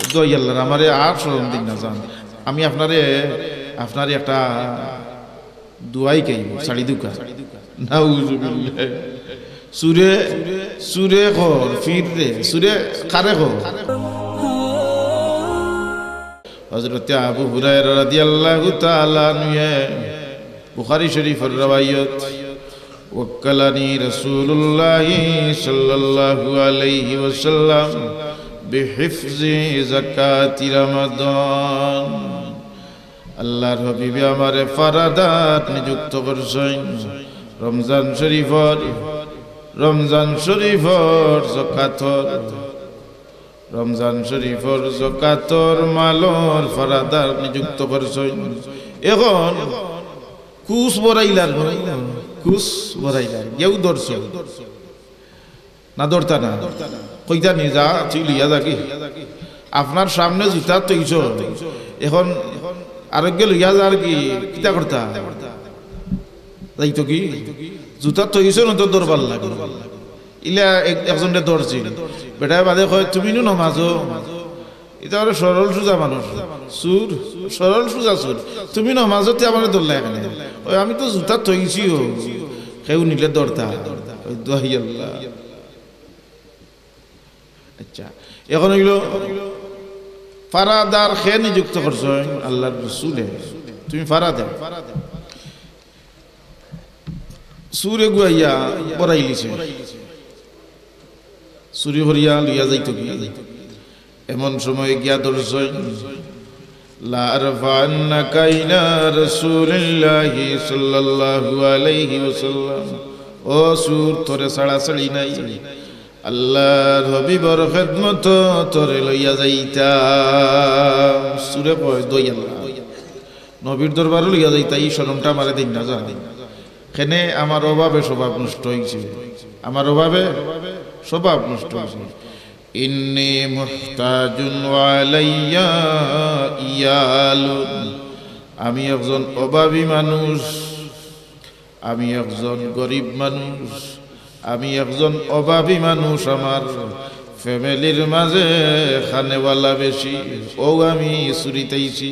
দয়াল্লাহ আমারে আর শরম দিন না জান আমি আপনারে একটা দুয়াই কইব শাড়ি দুকা নাউজুবিল্লাহ সুরে সুরে কর ফিরে সুরে কারে কর হযরত আবু হুরায়রা রাদিয়াল্লাহু তাআলা আনহু বুখারী শরীফের রওয়ায়াত ওয়াক্কালানি রাসূলুল্লাহ সাল্লাল্লাহু আলাইহি ওয়াসাল্লাম বিহিফজি যাকাতি রমাদান আল্লাহর হাবিবে আমারে ফরদাত নিযুক্ত করছেন রমজান শরীফের যাকাতর মালর ফরদাত নিযুক্ত করছেন এখন কুস বরাইলার কেউ ধরছ না ধরতা না কইতা নি যা চিলিয়া যাকি আপনার সামনে জুতা তৈছ এখন আরোগ্য লইয়া যার কি কিতা করতা যাইতো কি জুতা তৈছ না তো দরবার লাগে ইলা একজনে ধরছিল বেটায় বাদে কয় তুমি নো নমাজো এটা হলো সরল সোজা মানুষ সুর সরল সোজা সুর তুমি নমাজতে আমার দৌড়লা এখানে ওই আমি তো জুতা তৈছি ও কেউ নিলে দৌড়তা আল্লাহ আচ্ছা এখন হইল ফারাদার খে নিযুক্ত করছো আল্লাহর রাসূলে তুমি ফারাদা সুরে গুয়াইয়া পড়াইলিছে সুরি হরিয়া লিয়া যাইতো কি এমন সময় গিয়া দর্শন লা আরফান্নাকা ইলা রাসূলিল্লাহি সাল্লাল্লাহু আলাইহি ওয়াসাল্লাম ও সুর তোরে ছাড়াছাড়ি নাই আল্লাহর হাবিবর খিদমত তোরে লইয়া যাইতাম সুরে পয় দয়াল্লাহ নবীর দরবারে লইয়া যাইতা এই শরমটা আমারে দিন না জানি কেনে আমার অভাবে স্বভাব নষ্ট হইছে আমার অভাবে স্বভাব নষ্ট হইছে ইন্নী মুহতাজুন আলাইয়া ইয়ালুন আমি একজন অভাবী মানুষ আমি একজন গরিব মানুষ আমি একজন অভাবী মানুষ আমার ফ্যামিলির মাঝে খানেওয়ালা বেশি ও আমি চুরিতেইছি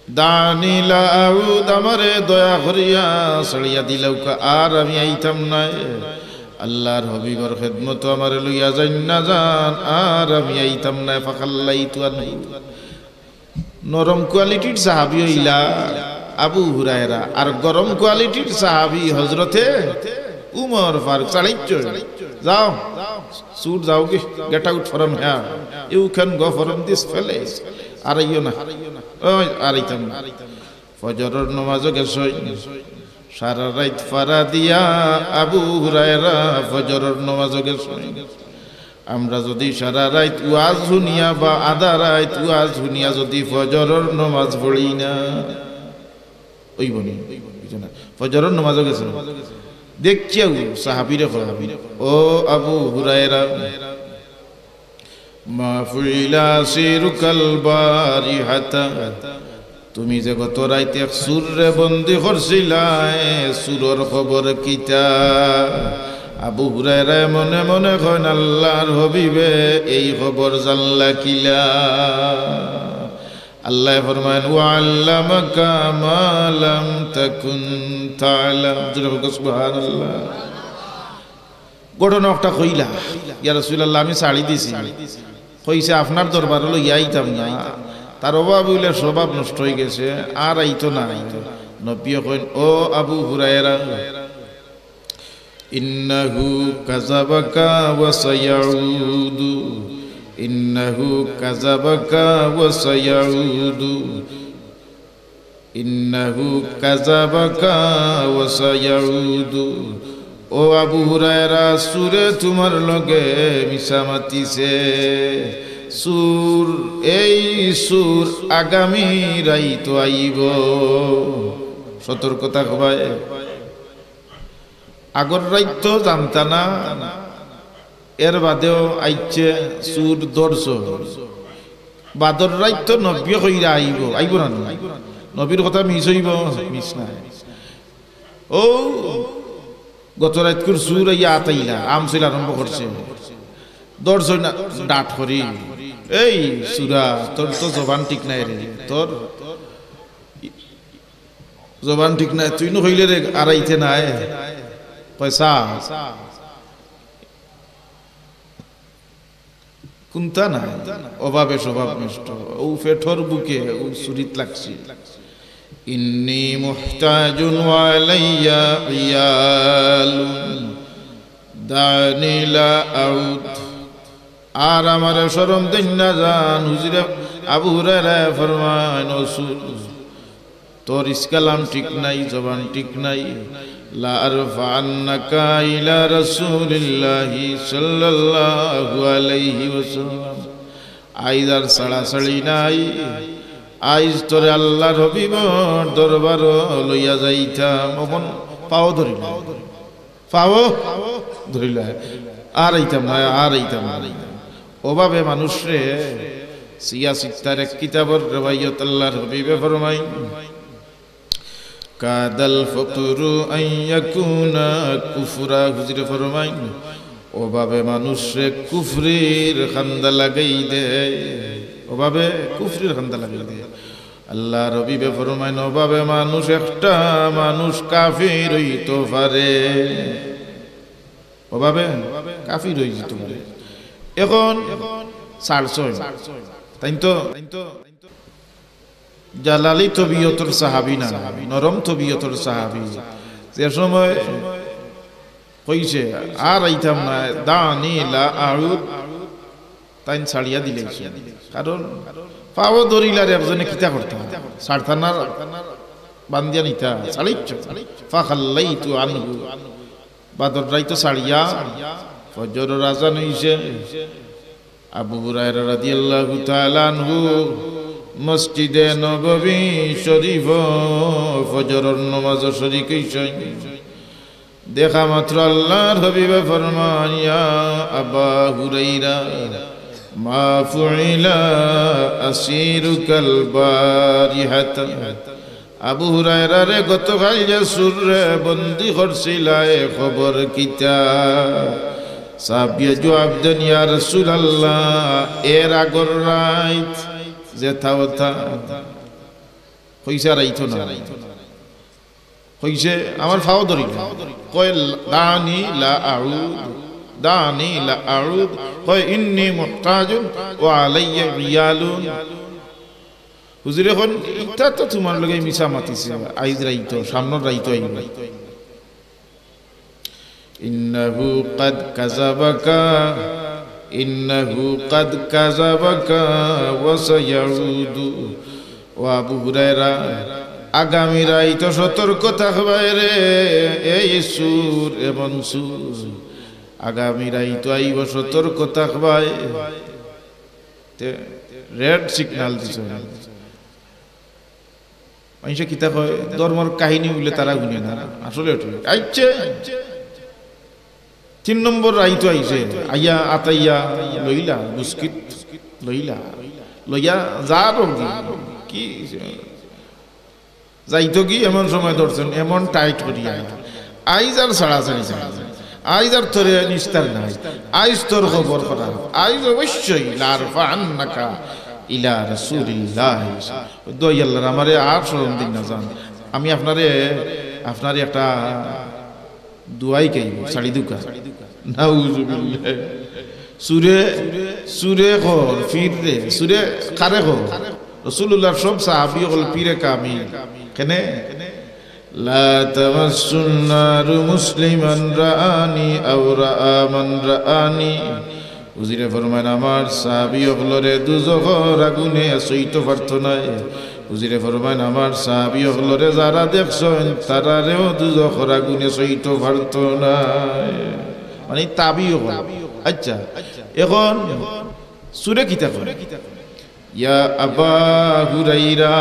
দানিলা আউদ আমারে দয়া করিয়া ছাড়িয়া দিলাউকা আর আমি আইতাম নাই আল্লাহর হাবিবের খিদমত আমারে লইয়া যাইন না জান আর আমি আইতাম না ফাকাল্লাইতু আনহু নরম কোয়ালিটির সাহাবী হইলা আবু হুরায়রা আর গরম কোয়ালিটির সাহাবী হযরতে উমর ফারুক চালাইছো যাও সুর যাও কি get out from here you can go from this place আর আইও না ওই আর আইতাম না ফজরের নামাজও গেছো সারা রাত ফারা দিয়া আবু হুরায়রা ফজরের নামাজও গেছো আমরা যদি সারা রাত ওয়াজ শুনিয়া বা আধা রাত ওয়াজ শুনিয়া যদি ফজরের নামাজ পড়ি না ওই বনি ফজরের নামাজও গেছো দেখিয়াও সাহাবীরে ও আবু হুরায়রা মা ফুইলা সিরুকাল বারিহাতা তুমি যে গত রাইতে সুরে বন্দি করছিলা সুরর খবর কিতা আবু হুরায়রা মনে মনে কয় আল্লাহর হাবিবে এই খবর জানলা কিলা আল্লাহ ফরমান ওয়া আল্লামাকা মা লাম তাকুন তাআলাম সুবহানাল্লাহ ঘটনা একটা কইলা ইয়া রাসূলুল্লাহ আমি শাড়ি দিছি কইছে আপনার দরবারে লইয়া আইতাম না তার অভাব হইলে স্বভাব নষ্ট হয়ে গেছে আর আইতো না নবী কইন ও আবু হুরায়রা ইন্নাহু কাযাবাকা ওয়া সায়াউদু ইন্নাহু কাযাবাকা ওয়া সায়াউদু ইন্নাহু কাযাবাকা ওয়া সায়াউদু ও আবু হুরায়রা সুরে তোমার লগে মিশা মাতিছে সুর এই সুর আগামী রাইতো আইব সতর্কতা কবায় আগর রাইত জানতা না এর বাদেও আইছে সুর দর্শ বাদর রাইত নবী কইরা আইব না নবীর কথা মিস হইব মিস নাই ও গত রাতকুর সুর ইয়া আতাইলা আমছিল আরম্ভ করছে দর্শ না ডাট করি এই সূরা তোর তো জবান ঠিক নাই রে, তোর জবান ঠিক নাই, তুই নো হইলে রে আড়াইতে নাই পয়সা কুন্তা না অভাবে স্বভাব নষ্ট ও ফেঠর বুকে ও সুরিত লাগছি ইন্নী মুহতাজুন ওয়া আলাইয়া ইয়ালুন দানি লা আউদ। আর আমার শরম দেন না জান হুজুরে আবু হুরায়রা ফরমান রাসূল তোর ইসকালাম ঠিক নাই, জবান ঠিক নাই। লা আরফান্নাকা ইলা রাসূলিল্লাহি সাল্লাল্লাহু আলাইহি ওয়াসাল্লাম। আইদার সাড়াসাড়ি নাই, আইজ তোরে আল্লাহর হাবিবর দরবার লইয়া যাইতাম। এখন পাও ধরিল, পাও ধরিল, আর আইতাম না, আর আইতাম না। ওভাবে মানুষরে সিয়া সিত্তার এক কিতাবর রবাইয়ত আল্লাহর হাবিবে ফরমাই কাদাল ফকরু আন ইয়াকুনা কুফরা। হুজুরে ফরমাই ওভাবে মানুষরে কুফরির খান্দা লাগাই দেয়, ওভাবে কুফরির খান্দা লাগাই দেয়। আল্লাহর হাবিবে ফরমাই ওভাবে মানুষ একটা মানুষ কাফির হইতে পারে, ওভাবে কাফির হয়ে যেতে পারে। এখন সাড়ছয় তাই তো জালালি তবিয়তর সাহাবি না, নরম তবিয়তর সাহাবি। যে সময় কইছে আর আইতাম না, দানি লা আউদ, তাই ছাড়িয়া দিলে। কারণ পাও ধরিলার একজনে কিতা করতা সারথানার বান্দিয়া নিতা ছাড়িচ্ছ ফাখাল্লাইতু আনহু। বাদর রাইতো ছাড়িয়া ফজরের আযান হইছে। আবু হুরায়রা রাদিয়াল্লাহু তাআলা আনহু মসজিদে নববী শরীফ ফজরের নামাজ শরীক হইছে। দেখা মাত্র আল্লাহর হাবিবে ফরমান ইয়া আবা হুরায়রা মা ফুইলা আসিরুকাল বারিহাত। আবু হুরায়রা রে গতকাল যে সুরে বন্দি করছিলায় খবর কিতা? সাহাবিয়ে জবাব দেন ইয়া রাসূলুল্লাহ এর আগর রাত যেথা ওথা কইসা রাইতো না, কইছে আমার ফাও ধরি কয় দানি লা আউদ, দানি লা আউদ, কয় ইন্নী মুহতাজুন ওয়া আলাইয়া রিয়ালুন। হুজুর এখন এটা তো তোমার লগে মিছা মাতিছে, আইজ রাইতো সামনের রাইতো আইব। ইন্নাহু কাদ কাযাবাকা, ইন্নাহু কাদ কাযাবাকা ওয়া সায়াউদু। ও আবু হুরায়রা আগামী রাইতো সতর্ক থাকবাই রে, এই সুর এমন সুর আগামী রাইতো আইব, সতর্ক থাকবাই। রেড সিগন্যাল দিছে। মানুষে কিতা কয় ধর্মর কাহিনী বলে তারা গুনে না, আসলে আইছে 3 নম্বর রাইতো আইছে। আইয়া আতাইয়া লইলা বুস্কিট লইলা লইয়া যা রোগী কি যাইতো কি এমন সময় ধরছেন, এমন টাইট করিয়া আইজ আর ছাড়াছাড়ি চাই, আইজ আর তোরে নিস্তার নাই, আইজ তোর খবর করা, আইজ অবশ্যই লারফান্নাকা ইলা রাসূলিল্লাহ। দয়াল্লাহ আমারে আর শরম দিন না জান, আমি আপনারে একটা দুয়াই কইব সাড়ি দুকা নাউজুবিল্লাহ। সুরে খর ফির রে সুরে কারে খর রাসূলুল্লাহ সব সাহাবী হল পীরে কামিল। কেনে লা তামাসসুন নারু মুসলিমান রাআনি আও রাআ মান রাআনি। হুজুরে ফরমান আমার সাহাবী হলরে দুজখর আগুনে সইতে পারতো না। হুজুরে ফরমান আমার সাহাবী হলরে যারা দেখছেন তারারেও দুজখর আগুনে সইতে পারতো না, মানে তাবি হল। আচ্ছা এখন সুরে কিতা করে ইয়া আবা হুরাইরা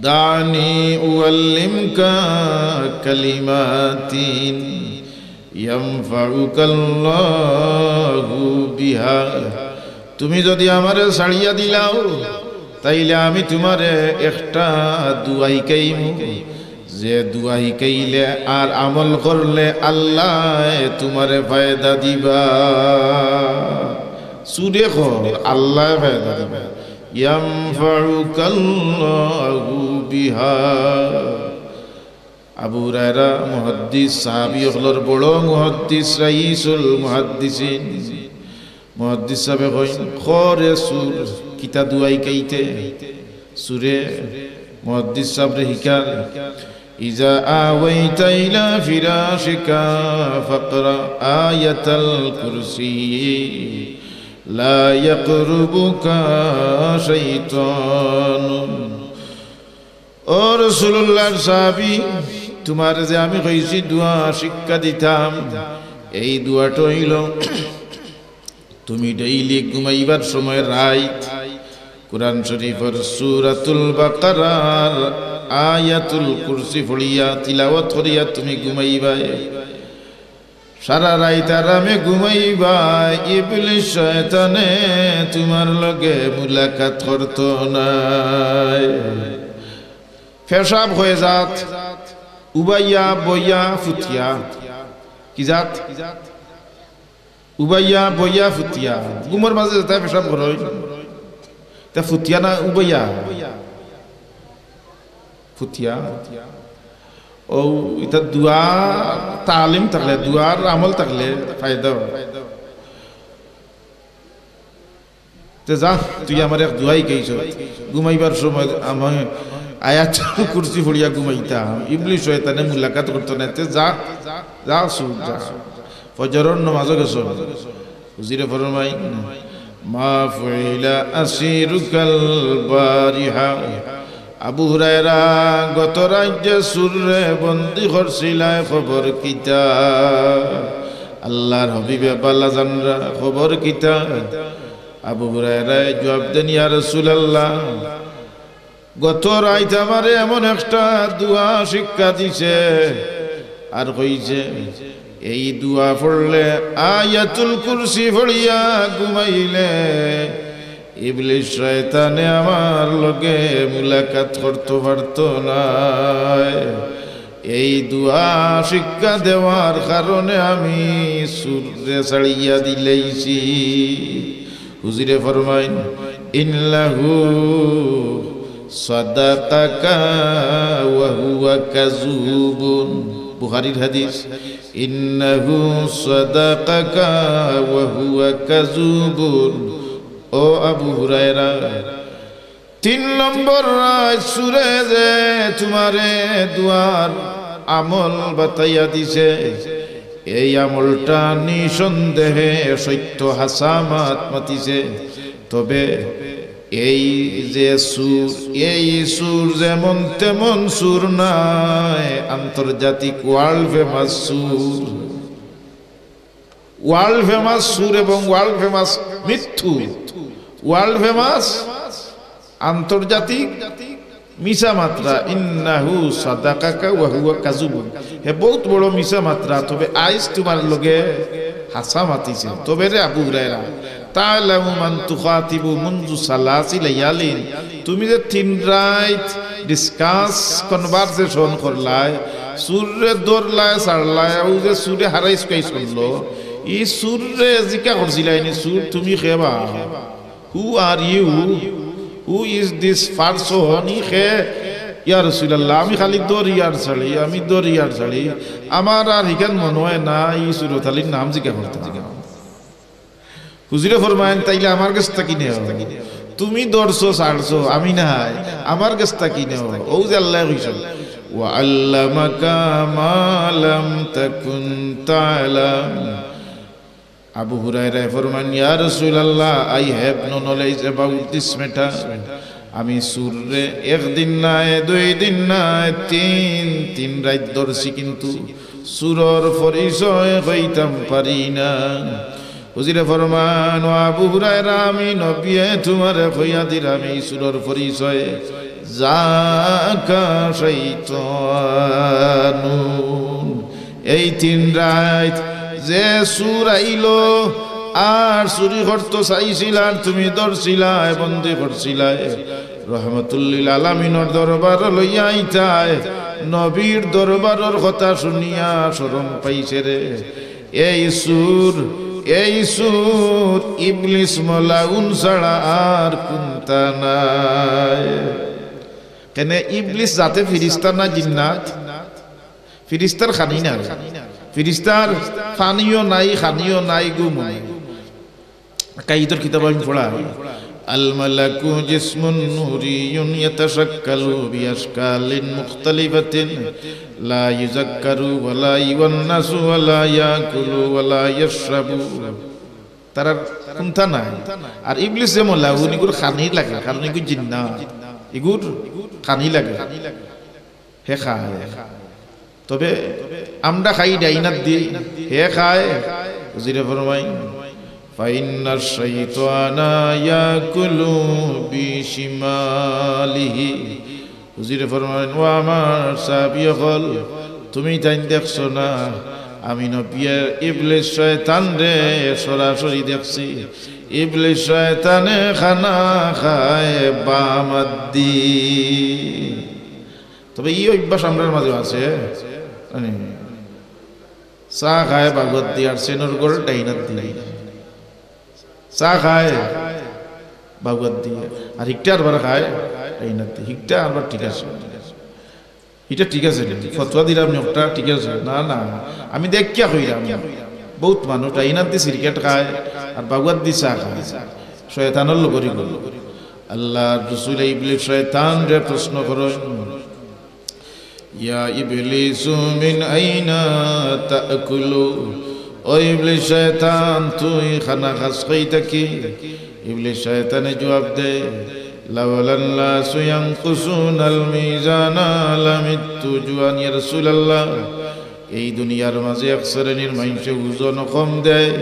দানি উআল্লিমকা কালিমাতিন ইয়ানফাউকাল্লাহু বিহা। তুমি যদি আমারে ছাড়িয়া দিলাও তাইলে আমি তোমারে একটা দুয়াই কাইমু, যে দুয়াই কাইলে আর আমল করলে আল্লাহ তোমারে ফায়দা দিবা। সুরে খ আল্লাহ ফায়দা দিবে ইয়ানফাউকাল্লাহু বিহা আবু হুরায়রা মুহাদ্দিস সাহাবী হলর বড় মুহাদ্দিস রাইসুল মুহাদ্দিসিন মুহাদ্দিস সাহেব কইন খরে সুর কিতা দুয়াই কাইতে সুরে মুহাদ্দিস সাহেব রে হিকার ইজা আওয়াইতা ইলা ফিরাশিকা ফাকরা আয়াতাল কুরসি লা ইয়াকরুবুকা শাইতান ও রাসূলুল্লাহর সাহাবী তোমার যে আমি কইছি দোয়া শিক্ষা দিতাম এই দোয়াটা হইল তুমি ডেইলি ঘুমাইবার সময় রাইত কুরআন শরীফের সূরাতুল বাকারার আয়াতুল কুরসি পড়িয়া তিলাওয়াত করিয়া তুমি ঘুমাইবা সারা রাত আরামে ঘুমাইবা ইবলিস শয়তানে তোমার লগে মুলাকাত করতো না পেশাব হয়ে যাত উবাইয়া বইয়া ফুতিয়া কি জাত উবাইয়া বইয়া ফুতিয়া ঘুমের মাঝে যেটা পেশাব করই তা ফুতিয়া না উবাইয়া ফুতিয়া ও এটা দুয়া তালিম থাকলে দুয়ার আমল থাকলে ফায়দা তে যা তুই আমার এক দুয়াই কেইছ ঘুমাইবার সময় আমি আয়াত কুরসি পড়িয়া ঘুমাইতাম ইবলিস শয়তানে মুলাকাত করতো না তে যা যা সুর যা ফজরের নামাজও গেছো হুজুরে ফরমাই মা ফুইলা আসিরুকাল বারিহা আবু হুরায়রা গত রাজ্যে সুরে বন্দী করছিলায় খবর কিতা আল্লাহর হাবিবে বালা জানরা খবর কিতা আবু হুরায়রা জবাব দেন ইয়া রাসূলুল্লাহ গত রাত আমারে এমন একটা দোয়া শিক্ষা দিছে আর কইছে এই দোয়া পড়লে আয়াতুল কুরসি পড়িয়া ঘুমাইলে ইবলিস শয়তানে আমার লগে মুলাকাত করতে পারতো না এই দোয়া শিক্ষা দেওয়ার কারণে আমি সূর্যে ছাড়িয়া দিলেইছি হুজুরে ফরমাইন ইন্নাহু সাদাকাকা ওয়া হুয়া কাযুবুন বুখারীর হাদিস ইন্নাহু সাদাকাকা ওয়া হুয়া কাযুবুন ও আবু হুরায়রা 3 নম্বর রাত সুরে যে তোমারে দুয়ার আমল বাতাইয়া দিছে এই আমলটা নিঃসন্দেহে সত্য হাসামাত মাতিছে তবে এই যে সুর এই সুর যেমন তেমন সুর নাই আন্তর্জাতিক ওয়ার্ল্ড ফেমাস সুর ওয়ার্ল্ড ফেমাস সুর এবং ওয়ার্ল্ড ফেমাস মৃত্যু ওয়ার্ল্ড ফেমাস আন্তর্জাতিক মিশা মাত্রা ইন্নাহু সাদাকাকা ওয়া হুয়া কাযুবুন হে বহুত বড় মিশা মাত্রা তবে আইস তোমার লগে হাসা মাতিছে তবে রে আবু হুরায়রা তাআলামু মান তুখাতিবু মুনযু সালাসি লায়ালিন তুমি যে 3 রাত ডিসকাস কনভারসেশন করলাই সুরে দরলায় সারলায় ও যে সুরে হারাইস কই শুনলো এই সুরে জিকা করছিলাইনি সুর তুমি খেবা who are you who is this person হে ইয়া রাসূলুল্লাহ আমি খালি দরিয়ার ছাড়ি আমি দরিয়ার ছাড়ি আমার আর হিকান মনে হয় না এই সুরত আলীর নাম জিকা করতে হুজুরে ফরমায়েন তাইলে আমার কাছটা কিনে তুমি দরছো ছাড়ছো আমি নাই আমার কাছটা কিনে ও যে আল্লাহ কইছেন ওয়া আল্লামাকা মা লাম তাকুন তা'লাম আবু হুরায়রা ফরমান ইয়া রাসূলুল্লাহ I have no knowledge about this matter আমি সুরে একদিন নাই 2 দিন নাই 3 রাত ধরছি কিন্তু সুরর পরিচয় হইতাম পারি না হুজুরে ফরমান ও আবু হুরায়রা আমি নবী তোমার কইয়া দিলাম এই সুরর পরিচয় জাকা শাইতানুন এই 3 রাত যে সুর আইলো আর চুরি করতে চাইছিলা তুমি ধরছিলা বন্দি করছিলা রহমতুল্লিল আলামিনের দরবার লইয়া আইতায় নবীর দরবারের কথা শুনিয়া শরম পাইছে রে এই সুর এই সুর ইবলিস মালাউন ছাড়া আর কোনটা নাই। কেন ইবলিস যাতে ফিরিস্তা না জিন্নাত? ফিরিস্তার খানি না, ফিরিস্তার ফানিও নাই খানিও নাই গুম নাই। কাইদর কিতাব আমি পড়া আল মালাকু জিসমুন নূরিয়ুন ইয়াতাশাক্কালু বিআশকালিন মুখতালিফাতিন লা ইউযাক্কারু ওয়ালা ইউন্নাসু ওয়ালা ইয়াকুলু ওয়ালা ইয়াশরাবু। তারা কোনটা নাই। আর ইবলিস যে মালাউন ইগুর খানি লাগে, কারণ ইগুর জিন্নাত, ইগুর খানি লাগে, হে খায়। তবে আমরা খাই ডাইনাত দিয়ে, হে খায়। হুজুরে ফরমাই ফাইন্নাশ শাইতানা ইয়াকুলু বিশিমালিহি। হুজুরে ফরমাই ও আমার সাহাবী হল, তুমি তাই দেখছো না? আমি নবিয়ের ইবলিস শয়তান রে সরাসরি দেখছি। ইবলিস শয়তানে খানা খায় বাম দি। তবে এই অভ্যাস আমরার মাঝে আছে, চা খায় বাগত দিয়ে আর সেনর গোল ডাইনাত দিয়ে চা খায় বাগত দিয়ে, আর হিকটা আরবার খায় ডাইনাত দিয়ে। হিকটা আরবার ঠিক আছে, এটা ঠিক আছে, ফতোয়া দিলাম একটা ঠিক আছে না। না আমি দেখিয়া কইলাম বহুত মানুষ ডাইনাত দিয়ে সিরকেট খায় আর বাগত দিয়ে চা খায়, শয়তানের লগরি গল। আল্লাহ রাসূল ইবলিস শয়তান রে প্রশ্ন করেন, ইয়া ইবলিসু মিন আইনা তাকুলু। ও ইবলিস শয়তান, তুই খানা খাস কই থাকি? ইবলিস শয়তানে জবাব দে, লাওয়ালান নাসু ইয়ানকুসুনাল মিজানা লামিতু জুআন ইয়া রাসূলুল্লাহ। এই দুনিয়ার মাঝে এক শ্রেণীর মানুষে ওজন কম দেয়,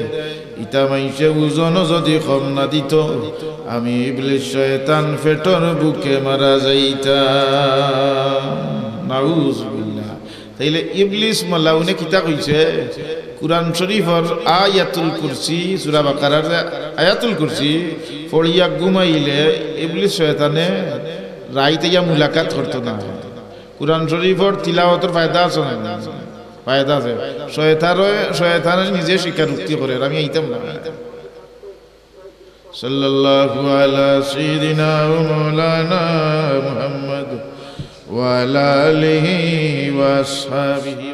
ইটা মানুষে ওজন যদি কম না দিত আমি ইবলিস শয়তান পেটর বুকে মারা যাইতাম। নাউযুবিল্লাহ। তাইলে ইবলিস মালাউনে কিতা কইছে? কুরআন শরীফের আয়াতুল কুরসি, সূরা বাকারার আয়াতুল কুরসি পড়িয়া ঘুমাইলে ইবলিস শয়তানে রাইতে ইয়া মুলাকাত করতো না। কুরআন শরীফের তিলাওয়াতের ফায়দা আছে না? ফায়দা আছে। শয়তানে নিজে স্বীকারোক্তি করে আমি আইতাম না। সাল্লাল্লাহু আলা সাইয়্যিদিনা ওয়া মাওলানা মুহাম্মদ ওয়া আলা আলিহি ওয়া আসহাবিহি।